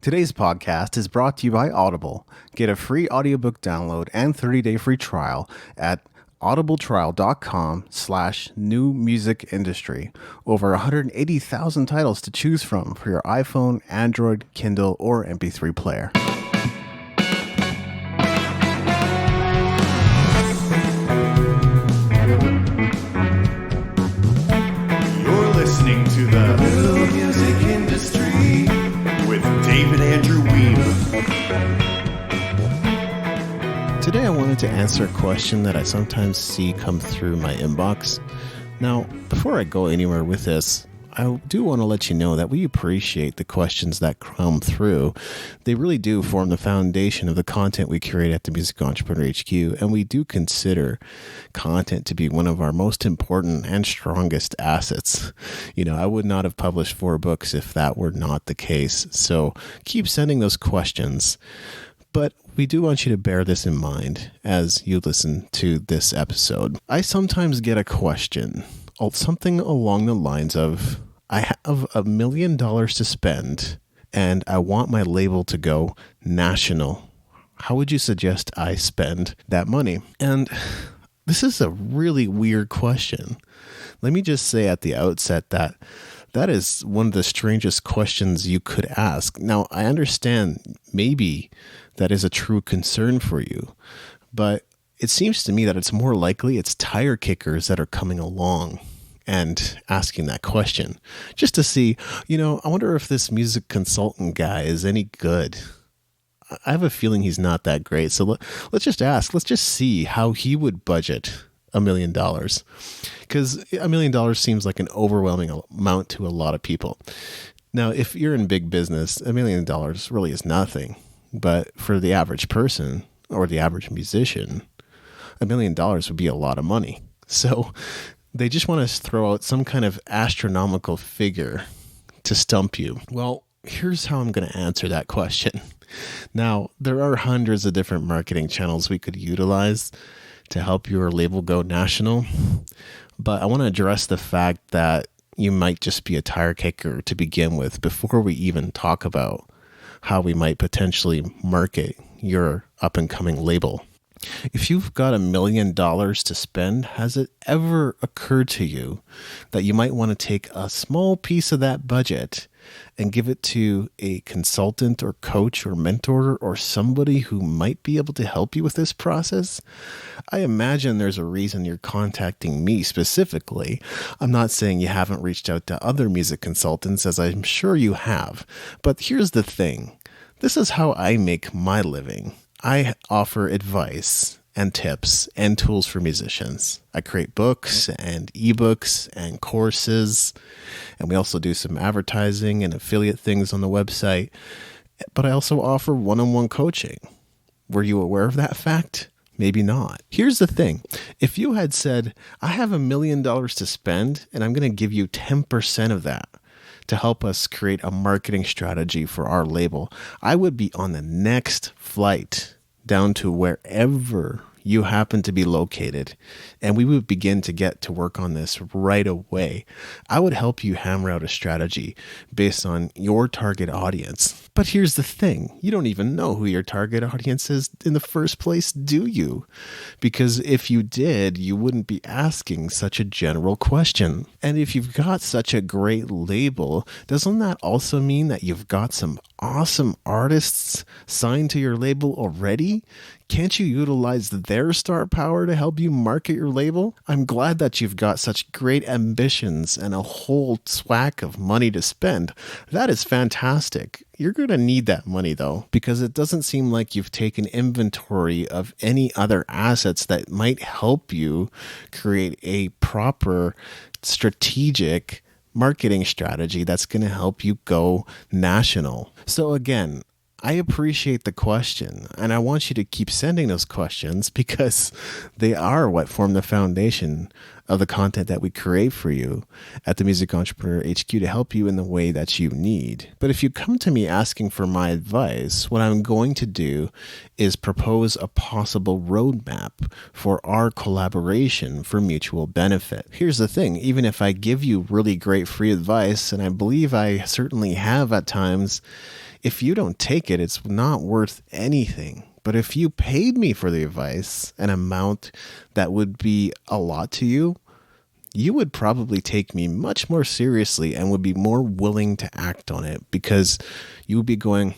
Today's podcast is brought to you by Audible. Get a free audiobook download and 30-day free trial at audibletrial.com/newmusicindustry. Over 180,000 titles to choose from for your iPhone, Android, Kindle, or MP3 player. You're listening to the New Music Industry with David Andrew Weaver. Today I wanted to answer a question that I sometimes see come through my inbox. Now, before I go anywhere with this, I do want to let you know that we appreciate the questions that come through. They really do form the foundation of the content we curate at the Music Entrepreneur HQ, and we do consider content to be one of our most important and strongest assets. I would not have published 4 books if that were not the case. So keep sending those questions. But we do want you to bear this in mind as you listen to this episode. I sometimes get a question, something along the lines of, I have $1 million to spend and I want my label to go national. How would you suggest I spend that money? And this is a really weird question. Let me just say at the outset that is one of the strangest questions you could ask. Now, I understand maybe that is a true concern for you, but it seems to me that it's more likely it's tire kickers that are coming along and asking that question just to see, I wonder if this music consultant guy is any good. I have a feeling he's not that great. So let's just ask, let's just see how he would budget $1 million. Because $1 million seems like an overwhelming amount to a lot of people. Now, if you're in big business, $1 million really is nothing. But for the average person or the average musician, $1 million would be a lot of money. So they just want to throw out some kind of astronomical figure to stump you. Well, here's how I'm going to answer that question. Now, there are hundreds of different marketing channels we could utilize to help your label go national. But I want to address the fact that you might just be a tire kicker to begin with before we even talk about how we might potentially market your up-and-coming label. If you've got $1 million to spend, has it ever occurred to you that you might want to take a small piece of that budget and give it to a consultant or coach or mentor or somebody who might be able to help you with this process? I imagine there's a reason you're contacting me specifically. I'm not saying you haven't reached out to other music consultants, as I'm sure you have. But here's the thing. This is how I make my living. I offer advice and tips and tools for musicians. I create books and ebooks and courses, and we also do some advertising and affiliate things on the website. But I also offer one-on-one coaching. Were you aware of that fact? Maybe not. Here's the thing. If you had said, I have $1 million to spend, and I'm going to give you 10% of that to help us create a marketing strategy for our label, I would be on the next flight down to wherever you happen to be located, and we would begin to get to work on this right away. I would help you hammer out a strategy based on your target audience. But here's the thing. You don't even know who your target audience is in the first place, do you? Because if you did, you wouldn't be asking such a general question. And if you've got such a great label, doesn't that also mean that you've got some awesome artists signed to your label already? Can't you utilize their star power to help you market your label? I'm glad that you've got such great ambitions and a whole swack of money to spend. That is fantastic. You're going to need that money, though, because it doesn't seem like you've taken inventory of any other assets that might help you create a proper strategic marketing strategy that's going to help you go national. So again, I appreciate the question, and I want you to keep sending those questions because they are what form the foundation of the content that we create for you at the Music Entrepreneur HQ to help you in the way that you need. But if you come to me asking for my advice, what I'm going to do is propose a possible roadmap for our collaboration for mutual benefit. Here's the thing, even if I give you really great free advice, and I believe I certainly have at times, If you don't take it, it's not worth anything. But if you paid me for the advice, an amount that would be a lot to you, you would probably take me much more seriously and would be more willing to act on it, because you would be going,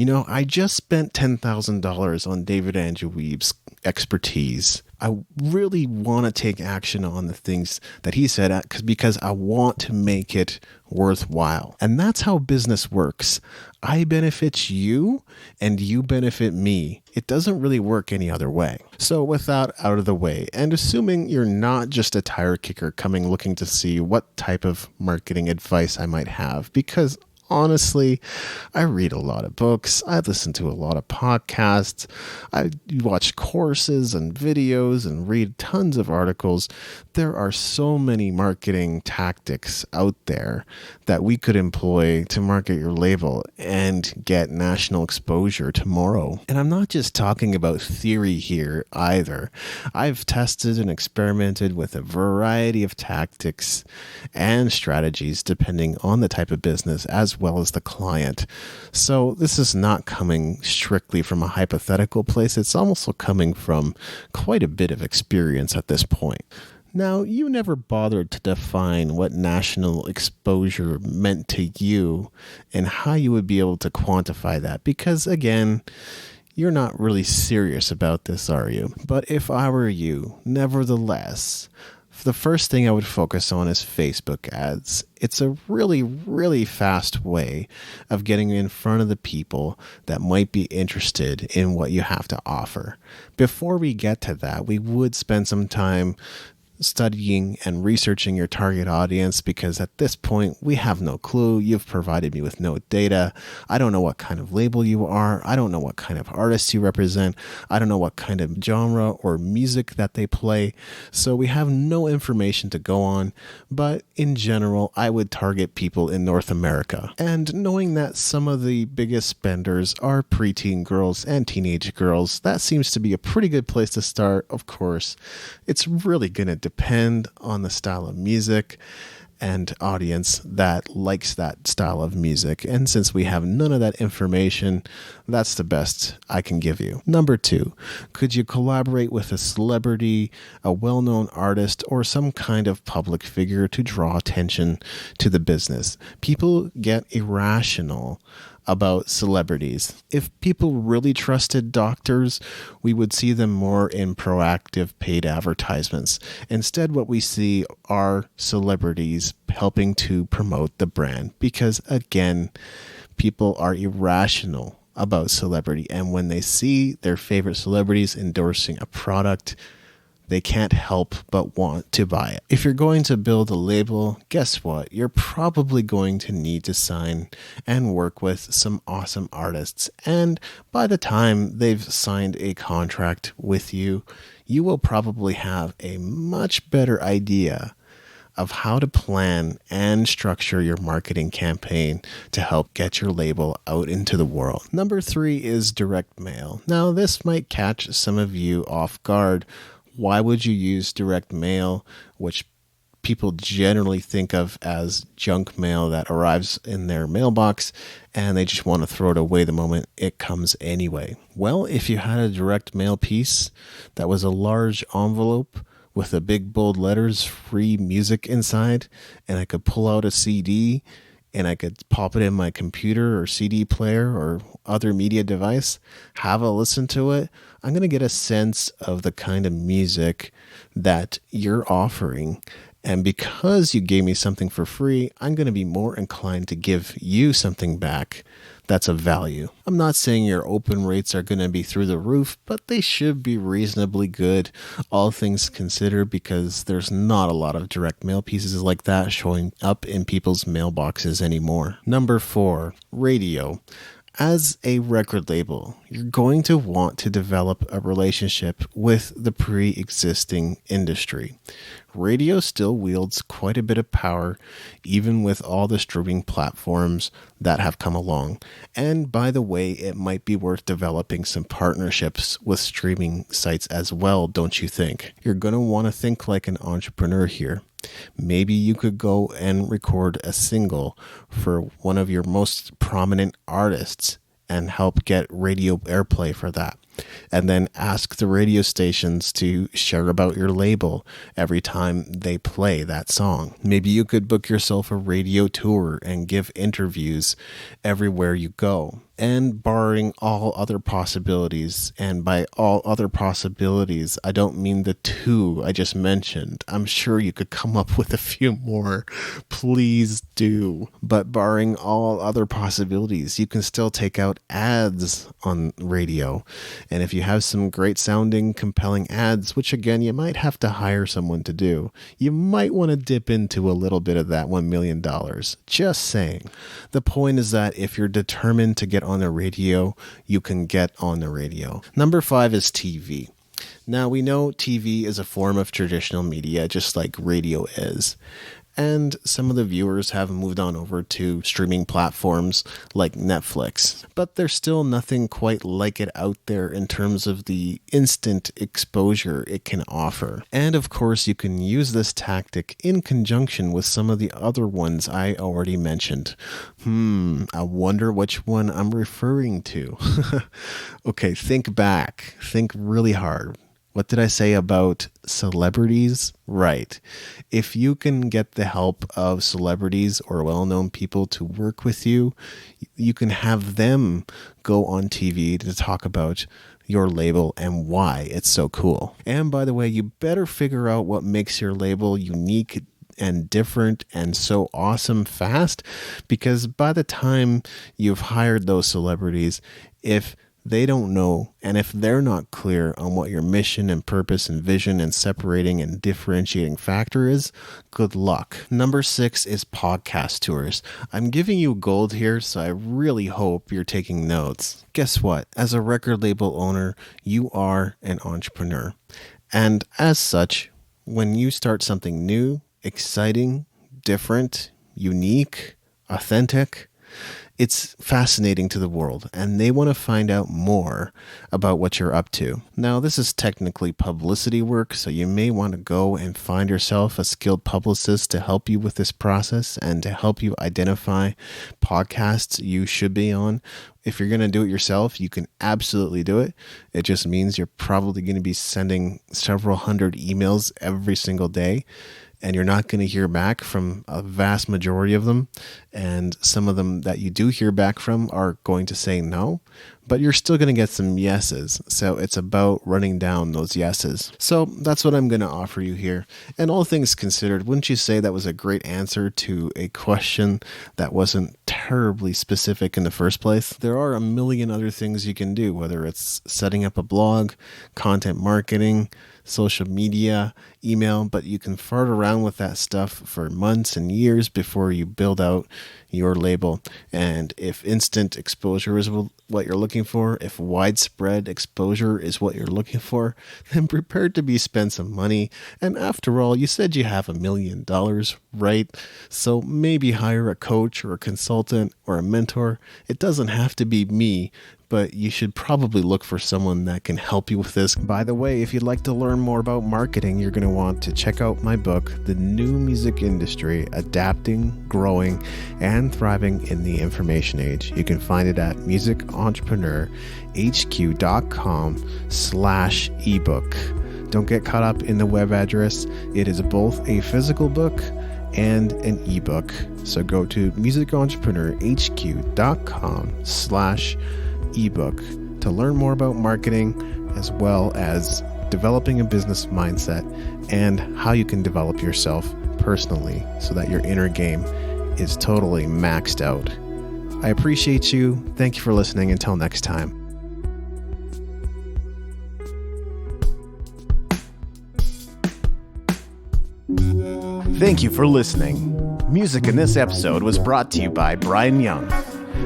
I just spent $10,000 on David Andrew Weeb's expertise. I really want to take action on the things that he said because I want to make it worthwhile. And that's how business works. I benefit you and you benefit me. It doesn't really work any other way. So with that out of the way, and assuming you're not just a tire kicker coming looking to see what type of marketing advice I might have, because honestly, I read a lot of books. I listen to a lot of podcasts. I watch courses and videos and read tons of articles. There are so many marketing tactics out there that we could employ to market your label and get national exposure tomorrow. And I'm not just talking about theory here either. I've tested and experimented with a variety of tactics and strategies depending on the type of business as well as the client. So this is not coming strictly from a hypothetical place. It's also coming from quite a bit of experience at this point. Now, you never bothered to define what national exposure meant to you and how you would be able to quantify that, because again, you're not really serious about this, are you? But if I were you, nevertheless, the first thing I would focus on is Facebook ads. It's a really, really fast way of getting in front of the people that might be interested in what you have to offer. Before we get to that, we would spend some time studying and researching your target audience, because at this point we have no clue. You've provided me with no data. I don't know what kind of label you are. I don't know what kind of artists you represent. I don't know what kind of genre or music that they play. So we have no information to go on. But in general, I would target people in North America. And knowing that some of the biggest spenders are preteen girls and teenage girls, that seems to be a pretty good place to start. Of course, it's really going to depend on the style of music and audience that likes that style of music. And since we have none of that information, that's the best I can give you. Number 2, could you collaborate with a celebrity, a well-known artist, or some kind of public figure to draw attention to the business? People get irrational about celebrities. If people really trusted doctors, we would see them more in proactive paid advertisements. Instead, what we see are celebrities helping to promote the brand, because again, people are irrational about celebrity, and when they see their favorite celebrities endorsing a product, they can't help but want to buy it. If you're going to build a label, guess what? You're probably going to need to sign and work with some awesome artists. And by the time they've signed a contract with you, you will probably have a much better idea of how to plan and structure your marketing campaign to help get your label out into the world. Number 3 is direct mail. Now, this might catch some of you off guard. Why would you use direct mail, which people generally think of as junk mail that arrives in their mailbox and they just want to throw it away the moment it comes anyway? Well, if you had a direct mail piece that was a large envelope with the big bold letters, free music inside, and I could pull out a CD and I could pop it in my computer or CD player or other media device, have a listen to it, I'm going to get a sense of the kind of music that you're offering. And because you gave me something for free, I'm going to be more inclined to give you something back that's of value. I'm not saying your open rates are going to be through the roof, but they should be reasonably good, all things considered, because there's not a lot of direct mail pieces like that showing up in people's mailboxes anymore. Number 4, radio. As a record label, you're going to want to develop a relationship with the pre-existing industry. Radio still wields quite a bit of power, even with all the streaming platforms that have come along. And by the way, it might be worth developing some partnerships with streaming sites as well, don't you think? You're going to want to think like an entrepreneur here. Maybe you could go and record a single for one of your most prominent artists and help get radio airplay for that. And then ask the radio stations to share about your label every time they play that song. Maybe you could book yourself a radio tour and give interviews everywhere you go. And barring all other possibilities, and by all other possibilities, I don't mean the two I just mentioned. I'm sure you could come up with a few more. Please do. But barring all other possibilities, you can still take out ads on radio. And if you have some great sounding, compelling ads, which again, you might have to hire someone to do, you might want to dip into a little bit of that $1 million. Just saying. The point is that if you're determined to get on the radio, you can get on the radio. Number 5 is TV. Now, we know TV is a form of traditional media, just like radio is. And some of the viewers have moved on over to streaming platforms like Netflix. But there's still nothing quite like it out there in terms of the instant exposure it can offer. And of course, you can use this tactic in conjunction with some of the other ones I already mentioned. I wonder which one I'm referring to. Okay, think back. Think really hard. What did I say about celebrities? Right. If you can get the help of celebrities or well-known people to work with you, you can have them go on TV to talk about your label and why it's so cool. And by the way, you better figure out what makes your label unique and different and so awesome fast, because by the time you've hired those celebrities, if they don't know, and if they're not clear on what your mission and purpose and vision and separating and differentiating factor is, good luck. Number 6 is podcast tours. I'm giving you gold here, so I really hope you're taking notes. Guess what? As a record label owner, you are an entrepreneur. And as such, when you start something new, exciting, different, unique, authentic, it's fascinating to the world, and they want to find out more about what you're up to. Now, this is technically publicity work, so you may want to go and find yourself a skilled publicist to help you with this process and to help you identify podcasts you should be on. If you're going to do it yourself, you can absolutely do it. It just means you're probably going to be sending several hundred emails every single day, and you're not going to hear back from a vast majority of them. And some of them that you do hear back from are going to say no, but you're still going to get some yeses. So it's about running down those yeses. So that's what I'm going to offer you here. And all things considered, wouldn't you say that was a great answer to a question that wasn't terribly specific in the first place? There are a million other things you can do, whether it's setting up a blog, content marketing, social media, email, but you can fart around with that stuff for months and years before you build out your label. And if instant exposure is what you're looking for, if widespread exposure is what you're looking for, then prepare to be spend some money. And after all, you said you have $1 million, right? So maybe hire a coach or a consultant or a mentor. It doesn't have to be me, but you should probably look for someone that can help you with this. By the way, if you'd like to learn more about marketing, you're going to want to check out my book, The New Music Industry, Adapting, Growing, and Thriving in the Information Age. You can find it at musicentrepreneur.com/ebook. Don't get caught up in the web address. It is both a physical book and an ebook. So go to musicentrepreneur.com/ebook to learn more about marketing, as well as developing a business mindset and how you can develop yourself personally so that your inner game is totally maxed out. I appreciate you. Thank you for listening. Until next time. Thank you for listening. Music in this episode was brought to you by Brian Young.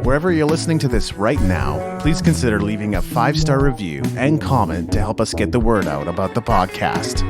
Wherever you're listening to this right now, please consider leaving a 5-star review and comment to help us get the word out about the podcast.